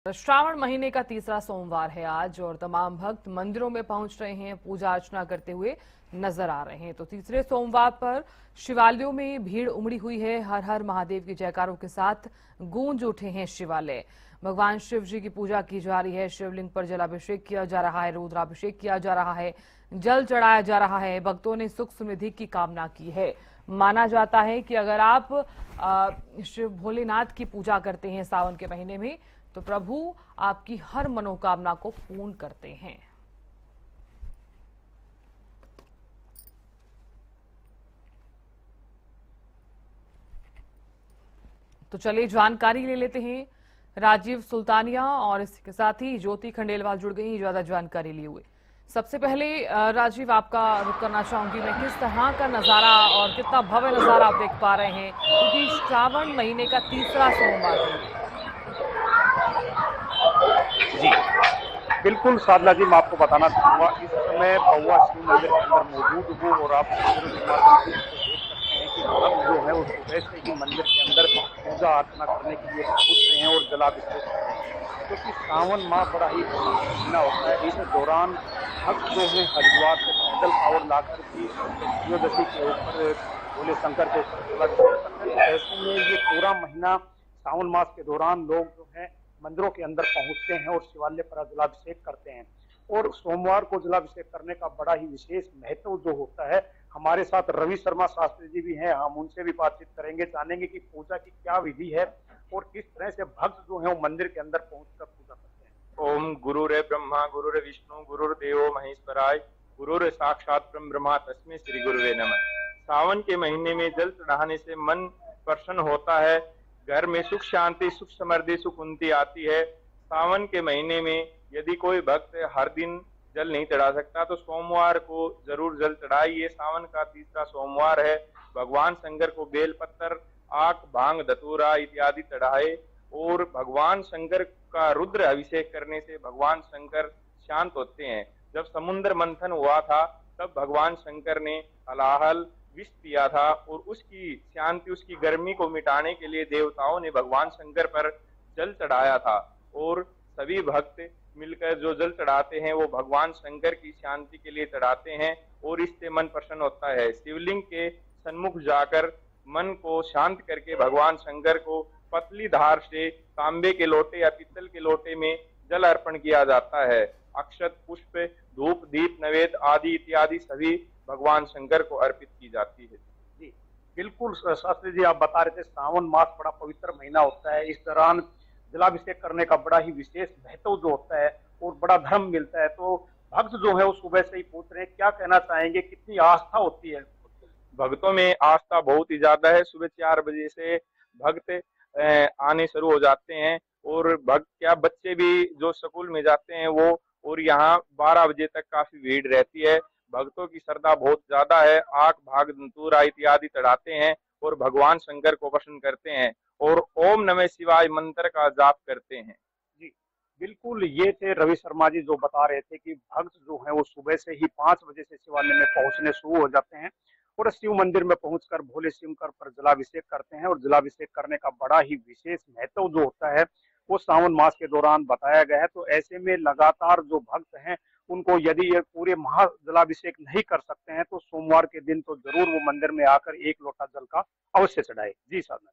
श्रावण महीने का तीसरा सोमवार है आज और तमाम भक्त मंदिरों में पहुंच रहे हैं, पूजा अर्चना करते हुए नजर आ रहे हैं। तो तीसरे सोमवार पर शिवालयों में भीड़ उमड़ी हुई है। हर हर महादेव के जयकारों के साथ गूंज उठे हैं शिवालय। भगवान शिव जी की पूजा की जा रही है। शिवलिंग पर जलाभिषेक किया जा रहा है, रुद्राभिषेक किया जा रहा है, जल चढ़ाया जा रहा है। भक्तों ने सुख समृद्धि की कामना की है। माना जाता है कि अगर आप शिव भोलेनाथ की पूजा करते हैं सावन के महीने में तो प्रभु आपकी हर मनोकामना को पूर्ण करते हैं। तो चलिए जानकारी ले लेते हैं राजीव सुल्तानिया और इसके साथ ही ज्योति खंडेलवाल जुड़ गई ज्यादा जानकारी लिए हुए। सबसे पहले राजीव, आपका रुख करना चाहूंगी मैं, किस तरह का नजारा और कितना भव्य नजारा आप देख पा रहे हैं, क्योंकि श्रावण महीने का तीसरा सोमवार है। जी बिल्कुल साधना जी, मैं आपको बताना चाहूंगा इस समय भगवा शिव मंदिर के अंदर मौजूद हूँ और आप देख सकते हैं कि भक्त जो है वो सुबह से ही मंदिर के अंदर पूजा अर्चना करने के लिए पहुंच रहे हैं और जलाभिषेक कर रहे हैं, क्योंकि सावन माह बड़ा ही महीना होता है। इस दौरान भक्त जो है हरिद्वार से पैदल कांवड़ लाकर की त्रयोदशी के ऊपर भोले शंकर के ऊपर जलाभिषेक करते हैं। ऐसे में ये पूरा महीना सावन मास के दौरान लोग जो है मंदिरों के अंदर पहुंचते हैं और शिवालय पर जलाभिषेक करते हैं। और सोमवार को जलाभिषेक करने का बड़ा ही विशेष महत्व जो होता है। हमारे साथ रवि शर्मा शास्त्री जी भी हैं, हम उनसे भी बातचीत करेंगे, जानेंगे कि पूजा की क्या विधि है और किस तरह से भक्त जो है वो मंदिर के अंदर पहुंचकर पूजा करते हैं। ओम गुरुरे ब्रह्मा गुरुरे विष्णु गुरुर्देवो महेश्वराय गुरुरे साक्षात परम ब्रह्मा तस्मै श्री गुरुवे नमः। सावन के महीने में जल चढ़ाने से मन प्रसन्न होता है, घर में सुख शांति सुख समृद्धि सुख उन्नति आती है। सावन के महीने में यदि कोई भक्त हर दिन जल नहीं चढ़ा सकता तो सोमवार को जरूर जल चढ़ाइए। सावन का तीसरा सोमवार है। भगवान शंकर को बेलपत्र, आक, भांग, धतूरा इत्यादि चढ़ाए और भगवान शंकर का रुद्र अभिषेक करने से भगवान शंकर शांत होते हैं। जब समुद्र मंथन हुआ था तब भगवान शंकर ने हलाहल विष पिया था और उसकी शांति उसकी गर्मी को मिटाने के लिए देवताओं ने भगवान शंकर पर जल चढ़ाया था। और सभी भक्त मिलकर जो जल चढ़ाते हैं वो भगवान शंकर की शांति के लिए चढ़ाते हैं और इससे मन प्रसन्न होता है। शिवलिंग के सन्मुख जाकर मन को शांत करके भगवान शंकर को पतली धार से तांबे के लोटे या पीतल के लोटे में जल अर्पण किया जाता है। अक्षत, पुष्प, धूप, दीप, नैवेद्य आदि इत्यादि सभी भगवान शंकर को अर्पित की जाती है। जी बिल्कुल शास्त्री जी, आप बता रहे थे सावन मास बड़ा पवित्र महीना होता है। इस दौरान जलाभिषेक करने का बड़ा ही विशेष महत्व जो होता है और बड़ा धर्म मिलता है। तो भक्त जो है वो सुबह से ही पूछ रहे हैं, क्या कहना चाहेंगे, कितनी आस्था होती है? भक्तों में आस्था बहुत ही ज्यादा है। सुबह 4 बजे से भक्त आने शुरू हो जाते हैं और भक्त क्या बच्चे भी जो स्कूल में जाते हैं वो, और यहाँ 12 बजे तक काफी भीड़ रहती है। भक्तों की श्रद्धा बहुत ज्यादा है। आक, भाग, धतूरा इत्यादि चढ़ाते हैं और भगवान शंकर को प्रसन्न करते हैं और ओम नमः शिवाय मंत्र का जाप करते हैं। जी बिल्कुल, ये थे रवि शर्मा जी जो बता रहे थे कि भक्त जो है वो सुबह से ही 5 बजे से शिवालय में पहुंचने शुरू हो जाते हैं और शिव मंदिर में पहुंचकर भोले शंकर पर जलाभिषेक करते हैं। और जलाभिषेक करने का बड़ा ही विशेष महत्व जो होता है वो सावन मास के दौरान बताया गया है। तो ऐसे में लगातार जो भक्त हैं उनको यदि ये पूरे महा जलाभिषेक नहीं कर सकते हैं तो सोमवार के दिन तो जरूर वो मंदिर में आकर एक लोटा जल का अवश्य चढ़ाए। जी साधना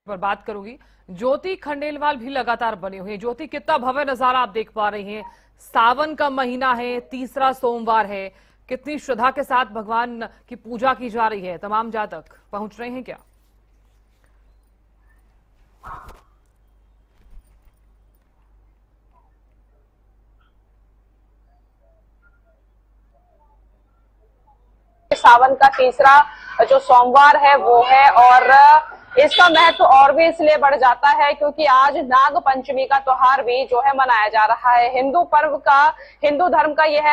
पर बात करूंगी, ज्योति खंडेलवाल भी लगातार बने हुए हैं। ज्योति, कितना भव्य नजारा आप देख पा रही हैं। सावन का महीना है, तीसरा सोमवार है, कितनी श्रद्धा के साथ भगवान की पूजा की जा रही है। तमाम जातक पहुंच रहे हैं क्या? सावन का तीसरा जो सोमवार है वो है और इसका महत्व और भी इसलिए बढ़ जाता है क्योंकि आज नाग पंचमी का त्योहार भी जो है मनाया जा रहा है। हिंदू पर्व का, हिंदू धर्म का यह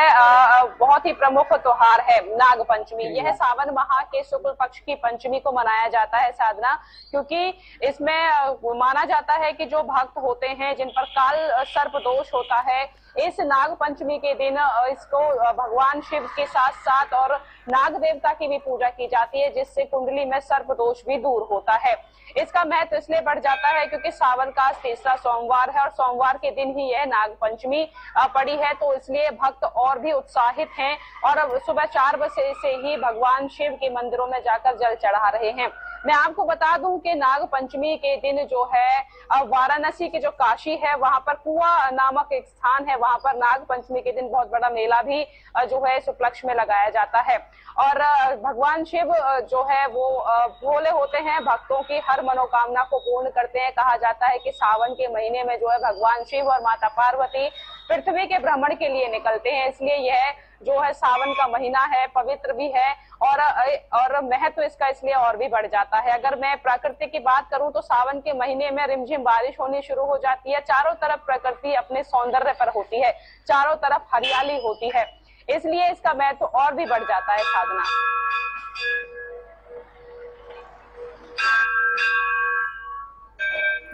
बहुत ही प्रमुख त्योहार है नाग पंचमी। यह सावन माह के शुक्ल पक्ष की पंचमी को मनाया जाता है साधना, क्योंकि इसमें माना जाता है कि जो भक्त होते हैं जिन पर काल सर्प दोष होता है इस नाग पंचमी के दिन इसको भगवान शिव के साथ साथ और नाग देवता की भी पूजा की जाती है, जिससे कुंडली में सर्प दोष भी दूर होता है। इसका महत्व इसलिए बढ़ जाता है क्योंकि सावन का तीसरा सोमवार है और सोमवार के दिन ही यह नाग पंचमी पड़ी है, तो इसलिए भक्त और भी उत्साहित हैं और अब सुबह 4 बजे से ही भगवान शिव के मंदिरों में जाकर जल चढ़ा रहे हैं। मैं आपको बता दूं कि नाग पंचमी के दिन जो है वाराणसी के जो काशी है वहां पर कुआ नामक एक स्थान है, वहां पर नाग पंचमी के दिन बहुत बड़ा मेला भी जो है इस उपलक्ष्य में लगाया जाता है। और भगवान शिव जो है वो भोले होते हैं, भक्तों की हर मनोकामना को पूर्ण करते हैं। कहा जाता है कि सावन के महीने में जो है भगवान शिव और माता पार्वती पृथ्वी के भ्रमण के लिए निकलते हैं, इसलिए यह जो है सावन का महीना है, पवित्र भी है और महत्व इसका इसलिए और भी बढ़ जाता है। अगर मैं प्रकृति की बात करूं तो सावन के महीने में रिमझिम बारिश होनी शुरू हो जाती है, चारों तरफ प्रकृति अपने सौंदर्य पर होती है, चारों तरफ हरियाली होती है, इसलिए इसका महत्व और भी बढ़ जाता है। साधना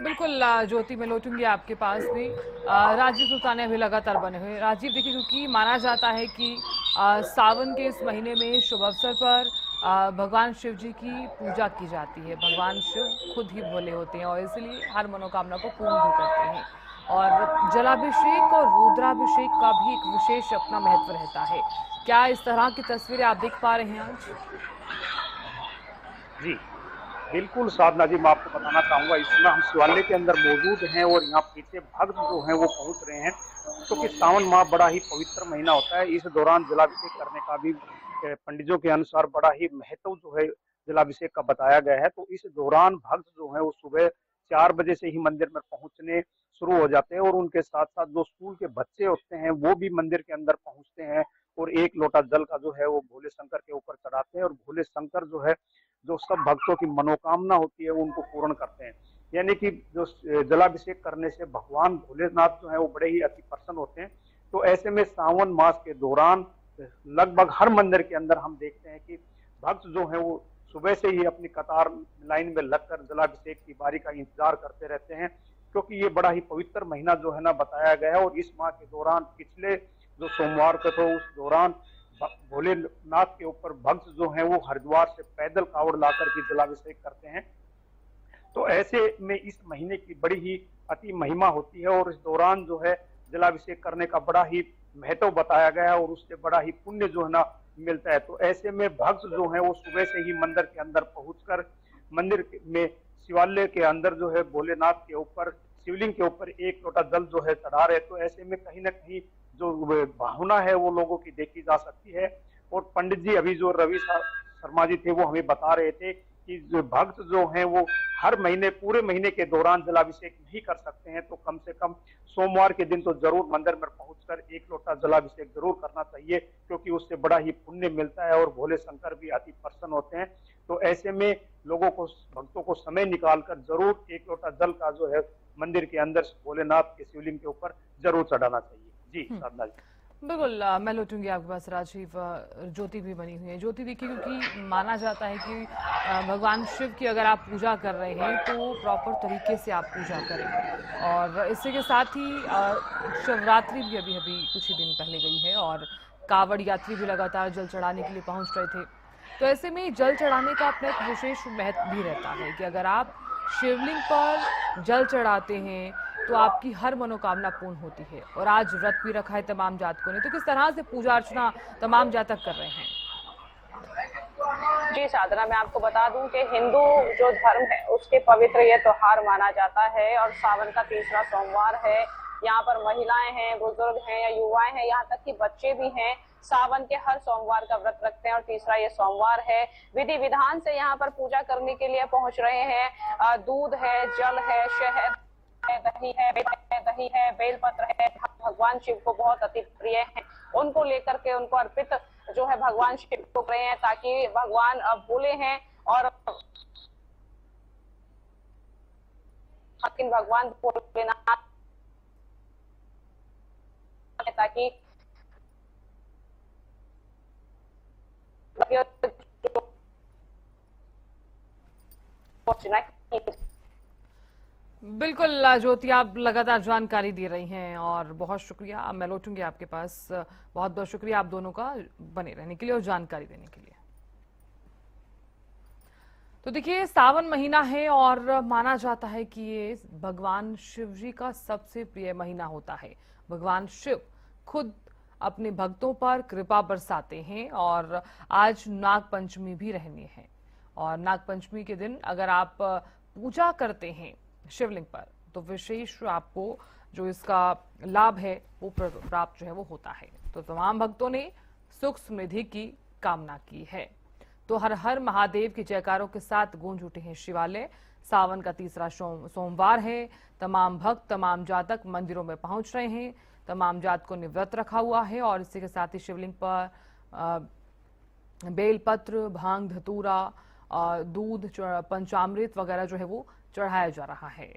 बिल्कुल ज्योति, मैं लौटूंगी आपके पास भी। राजीव सुल्ताने अभी लगातार बने हुए। राजीव देखिए, क्योंकि माना जाता है कि सावन के इस महीने में शुभ अवसर पर भगवान शिव जी की पूजा की जाती है। भगवान शिव खुद ही भोले होते हैं और इसलिए हर मनोकामना को पूर्ण भी करते हैं। और जलाभिषेक और रुद्राभिषेक का भी एक विशेष अपना महत्व रहता है। क्या इस तरह की तस्वीरें आप देख पा रहे हैं आज? जी बिल्कुल साधना जी, मैं आपको बताना चाहूंगा, इस समय हम शिवालय के अंदर मौजूद हैं और यहाँ पीछे भक्त जो हैं वो पहुंच रहे हैं, क्योंकि सावन माह बड़ा ही पवित्र महीना होता है। इस दौरान जलाभिषेक करने का भी पंडितों के अनुसार बड़ा ही महत्व जो है जलाभिषेक का बताया गया है। तो इस दौरान भक्त जो है वो सुबह 4 बजे से ही मंदिर में पहुंचने शुरू हो जाते हैं और उनके साथ साथ जो स्कूल के बच्चे होते हैं वो भी मंदिर के अंदर पहुंचते हैं और 1 लोटा जल का जो है वो भोले शंकर के ऊपर चढ़ाते हैं और भोले शंकर जो है जो सब भक्तों की मनोकामना होती है उनको पूर्ण करते हैं। यानी कि जो जलाभिषेक करने से भगवान भोलेनाथ जो है वो बड़े ही अति प्रसन्न होते हैं। तो ऐसे में सावन मास के दौरान लगभग हर मंदिर के अंदर हम देखते हैं कि भक्त जो है वो सुबह से ही अपनी कतार लाइन में लगकर जलाभिषेक की बारी का इंतजार करते रहते हैं, क्योंकि ये बड़ा ही पवित्र महीना जो है ना बताया गया है। और इस माह के दौरान पिछले जो सोमवार को तो उस दौरान भोलेनाथ के ऊपर भक्त जो हैं वो हरिद्वार से पैदल कावड़ लाकर के जलाभिषेक करते हैं। तो ऐसे में इस महीने की बड़ी ही अति महिमा होती है और इस दौरान जो है जलाभिषेक करने का बड़ा ही महत्व बताया गया है और उससे बड़ा ही पुण्य जो है ना मिलता है। तो ऐसे में भक्त जो है वो सुबह से ही मंदिर के अंदर पहुंचकर मंदिर में शिवालय के अंदर जो है भोलेनाथ के ऊपर शिवलिंग के ऊपर 1 लोटा जल जो है चढ़ा रहे। तो ऐसे में कहीं ना कहीं जो भावना है वो लोगों की देखी जा सकती है। और पंडित जी अभी जो रवि शर्मा जी थे वो हमें बता रहे थे कि जो भक्त जो हैं वो हर महीने पूरे महीने के दौरान जलाभिषेक नहीं कर सकते हैं, तो कम से कम सोमवार के दिन तो जरूर मंदिर में पहुंचकर 1 लोटा जलाभिषेक जरूर करना चाहिए, क्योंकि उससे बड़ा ही पुण्य मिलता है और भोले शंकर भी अति प्रसन्न होते हैं। तो ऐसे में लोगों को, भक्तों को समय निकालकर जरूर 1 लोटा जल का जो है मंदिर के अंदर भोलेनाथ के शिवलिंग के ऊपर जरूर चढ़ाना चाहिए। जी साधना जी। बिल्कुल, मैं लौटूंगी आपके पास। राजीव, ज्योति भी बनी हुई है। ज्योति देखिए, क्योंकि माना जाता है कि भगवान शिव की अगर आप पूजा कर रहे हैं तो प्रॉपर तरीके से आप पूजा करें। और इसी के साथ ही शिवरात्रि भी अभी अभी कुछ ही दिन पहले गई है और कावड़ यात्री भी लगातार जल चढ़ाने के लिए पहुंच रहे थे। तो ऐसे में जल चढ़ाने का अपना एक विशेष महत्व भी रहता है कि अगर आप शिवलिंग पर जल चढ़ाते हैं तो आपकी हर मनोकामना पूर्ण होती है। और आज व्रत भी रखा है तमाम जातकों ने, तो किस तरह से पूजा अर्चना तमाम जातक कर रहे हैं? जी साधना, मैं आपको बता दूं कि हिंदू जो धर्म है उसके पवित्र ये त्योहार माना जाता है और सावन का तीसरा सोमवार है। यहाँ पर महिलाएं हैं, बुजुर्ग हैं या युवाएं हैं, यहाँ तक कि बच्चे भी हैं, सावन के हर सोमवार का व्रत रखते हैं और तीसरा ये सोमवार है। विधि विधान से यहाँ पर पूजा करने के लिए पहुंच रहे हैं। दूध है, जल है, शहद है, दही है, बेलपत्र है, भगवान शिव को बहुत अति प्रिय है। उनको लेकर के उनको अर्पित जो है भगवान शिव को कर रहे हैं, ताकि भगवान अब भोले हैं और भगवान भोलेनाथ ताकि बिल्कुल ज्योति, आप लगातार जानकारी दे रही हैं और बहुत शुक्रिया। मैं लौटूंगी आपके पास। बहुत बहुत शुक्रिया आप दोनों का बने रहने के लिए और जानकारी देने के लिए। तो देखिए, सावन महीना है और माना जाता है कि ये भगवान शिव जी का सबसे प्रिय महीना होता है। भगवान शिव खुद अपने भक्तों पर कृपा बरसाते हैं और आज नाग पंचमी भी रहनी है। और नाग पंचमी के दिन अगर आप पूजा करते हैं शिवलिंग पर तो विशेष आपको जो इसका लाभ है वो प्राप्त जो है वो होता है। तो तमाम भक्तों ने सुख समृद्धि की कामना की है। तो हर हर महादेव के जयकारों के साथ गूंज उठे हैं शिवालय। सावन का तीसरा सोमवार है। तमाम भक्त, तमाम जातक मंदिरों में पहुंच रहे हैं। तमाम जातकों ने व्रत रखा हुआ है और इसी के साथ ही शिवलिंग पर बेलपत्र, भांग, धतूरा, दूध, पंचामृत वगैरह जो है वो चढ़ाया जा रहा है।